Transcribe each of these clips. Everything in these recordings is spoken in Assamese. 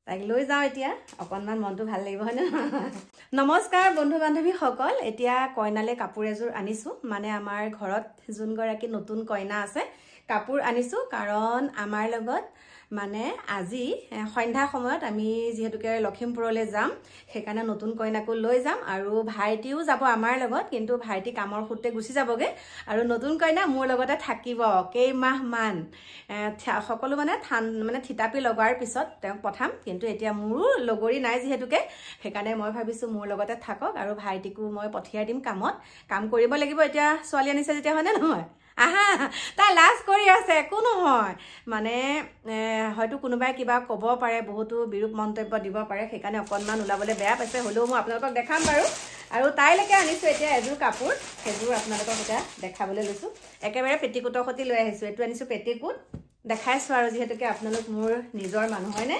তাইক লৈ যাওঁ এতিয়া অকণমান মনটো ভাল লাগিব হয় না নমস্কাৰ বন্ধু বান্ধৱী সকল এতিয়া কইনালে কাপোৰ এযোৰ আনিছো মানে আমাৰ ঘৰত যোনগৰাকী নতুন কইনা আছে কাপোৰ আনিছো কাৰণ আমাৰ লগত মানে আজি সন্ধ্যা সময়ত আমি যেহেতুকে লখিমপুৰলৈ যাম সেইকাৰণে নতুন কইনাকো লৈ যাম আৰু ভাইটিও যাব আমাৰ লগত কিন্তু ভাইটি কামৰ সূত্ৰে গুচি যাবগে আৰু নতুন কইনা মোৰ লগতে থাকিব কেইমাহ মান সকলো মানে থিতাপি লগাৰ পিছত তেওঁক পঠাম কিন্তু এতিয়া মোৰো লগৰী নাই যেহেতুকে সেইকাৰণে মই ভাবিছো মোৰ লগতে থাকক আৰু ভাইটিকো মই পঠিয়াই দিম কাম কৰিব লাগিব এতিয়া ছোৱালী আনিছে যেতিয়া হয় নে নহয় আহা তাই লাজ কৰি আছে একো নহয় মানে হয়তো কোনোবাই কিবা ক'ব পাৰে বহুতো বিৰূপ মন্তব্য দিব পাৰে সেইকাৰণে অকণমান ওলাবলৈ বেয়া পাইছে হ'লেও মই আপোনালোকক দেখাম বাৰু আৰু তাইলৈকে আনিছো এতিয়া এযোৰ কাপোৰ সেইযোৰ আপোনালোকক এতিয়া দেখাবলৈ লৈছো একেবাৰে পেটিকোটৰ সৈতে লৈ আহিছো এইটো আনিছো পেটিকোট দেখাইছো আৰু যেহেতুকে আপোনালোক মোৰ নিজৰ মানুহ হয়নে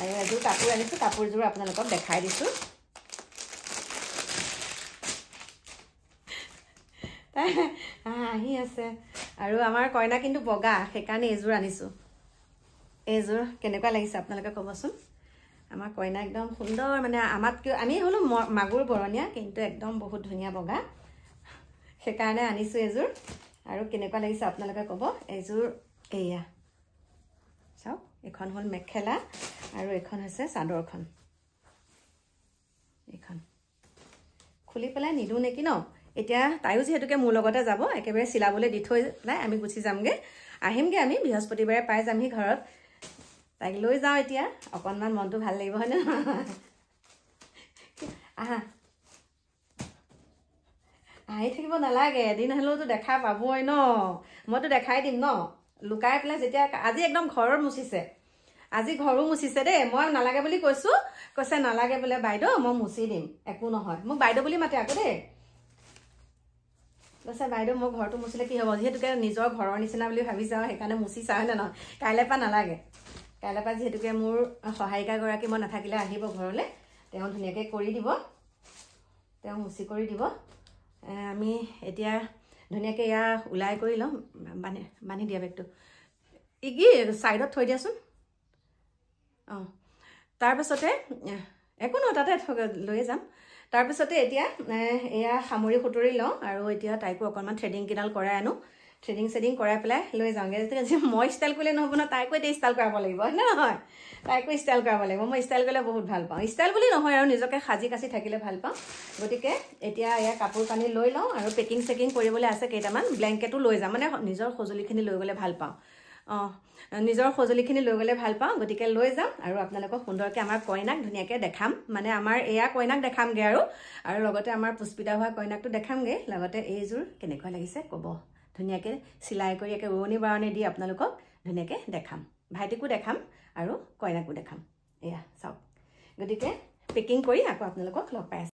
আৰু এযোৰ কাপোৰ আনিছো কাপোৰযোৰ আপোনালোকক দেখাই দিছো আহি আছে আৰু আমাৰ কইনা কিন্তু বগা সেইকাৰণে এইযোৰ আনিছো এইযোৰ কেনেকুৱা লাগিছে আপোনালোকে ক'বচোন আমাৰ কইনা একদম সুন্দৰ মানে আমাতকৈ আমি হলো মাগুৰ বৰণীয়া কিন্তু একদম বহুত ধুনীয়া বগা সেইকাৰণে আনিছো এইযোৰ আৰু কেনেকুৱা লাগিছে আপোনালোকে ক'ব এইযোৰ এয়া চাওক এখন হ'ল মেখেলা আৰু এখন হৈছে চাদৰখন এইখন খুলি পেলাই নিদো নেকি ন এতিয়া তাইও যেহেতুকে মোৰ লগতে যাব একেবাৰে চিলাবলৈ দি থৈ নাই আমি গুচি যামগে আহিমগে আমি বৃহস্পতিবাৰে পাই যামহি ঘৰত তাইক লৈ যাওঁ এতিয়া অকণমান মনটো ভাল লাগিব হয় না আহা আহি থাকিব নালাগে এদিন হ'লেওতো দেখা পাবই ন মইতো দেখাই দিম ন লুকাই পেলাই যেতিয়া আজি একদম ঘৰৰ মুচিছে আজি ঘৰো মুচিছে দেই মই নালাগে বুলি কৈছে নালাগে বোলে বাইদেউ মই মুচি দিম একো নহয় মোক বাইদেউ বুলি মাতে আকৌ দেই কৈছে বাইদেউ মোৰ ঘৰটো মুচিলে কি হ'ব যিহেতুকে নিজৰ ঘৰৰ নিচিনা বুলি ভাবি যাওঁ সেইকাৰণে মুচি চাওঁ নে নহয় কাইলৈ পৰা নালাগে কাইলৈ পৰা যিহেতুকে মোৰ সহায়িকাগৰাকী মই নাথাকিলে আহিব ঘৰলৈ তেওঁ ধুনীয়াকৈ কৰি দিব তেওঁ মুচি কৰি দিব আমি এতিয়া ধুনীয়াকৈ এয়া ওলাই কৰি লওঁ বান্ধি দিয়া বেগটো ই কি ছাইডত থৈ দিয়াচোন অঁ তাৰপাছতে একো নহয় তাতে লৈ যাম তাৰপিছতে এতিয়া এয়া সামৰি সুতৰি লওঁ আৰু এতিয়া তাইকো অকণমান থ্ৰেডিং কিডাল কৰাই আনো থ্ৰেডিং কৰাই পেলাই লৈ যাওঁগৈ মই ষ্টাইল কৰিলে নহ'ব ন তাইকো এতিয়া ষ্টাইল কৰাব লাগিব হয় নে নহয় তাইকো ষ্টাইল কৰাব লাগিব মই ষ্টাইল কৰিলে বহুত ভাল পাওঁ ষ্টাইল বুলি নহয় আৰু নিজকে সাজি কাচি থাকিলে ভাল পাওঁ গতিকে এতিয়া এয়া কাপোৰ কানি লৈ লওঁ আৰু পেকিং কৰিবলৈ আছে কেইটামান ব্লেংকেটো লৈ যাম মানে নিজৰ সঁজুলিখিনি লৈ গ'লে ভাল পাওঁ অঁ নিজৰ সঁজুলিখিনি লৈ গ'লে ভাল পাওঁ গতিকে লৈ যাম আৰু আপোনালোকক সুন্দৰকৈ আমাৰ কইনাক ধুনীয়াকৈ দেখাম মানে আমাৰ এয়া কইনাক দেখামগৈ আৰু লগতে আমাৰ পুষ্পিতা হোৱা কইনাকটো দেখামগৈ লগতে এইযোৰ কেনেকুৱা লাগিছে ক'ব ধুনীয়াকৈ চিলাই কৰি একে উৰণি বাৰণি দি আপোনালোকক ধুনীয়াকৈ দেখাম ভাইটিকো দেখাম আৰু কইনাকো দেখাম এয়া চাওক গতিকে পেকিং কৰি আকৌ আপোনালোকক লগ পাই আছোঁ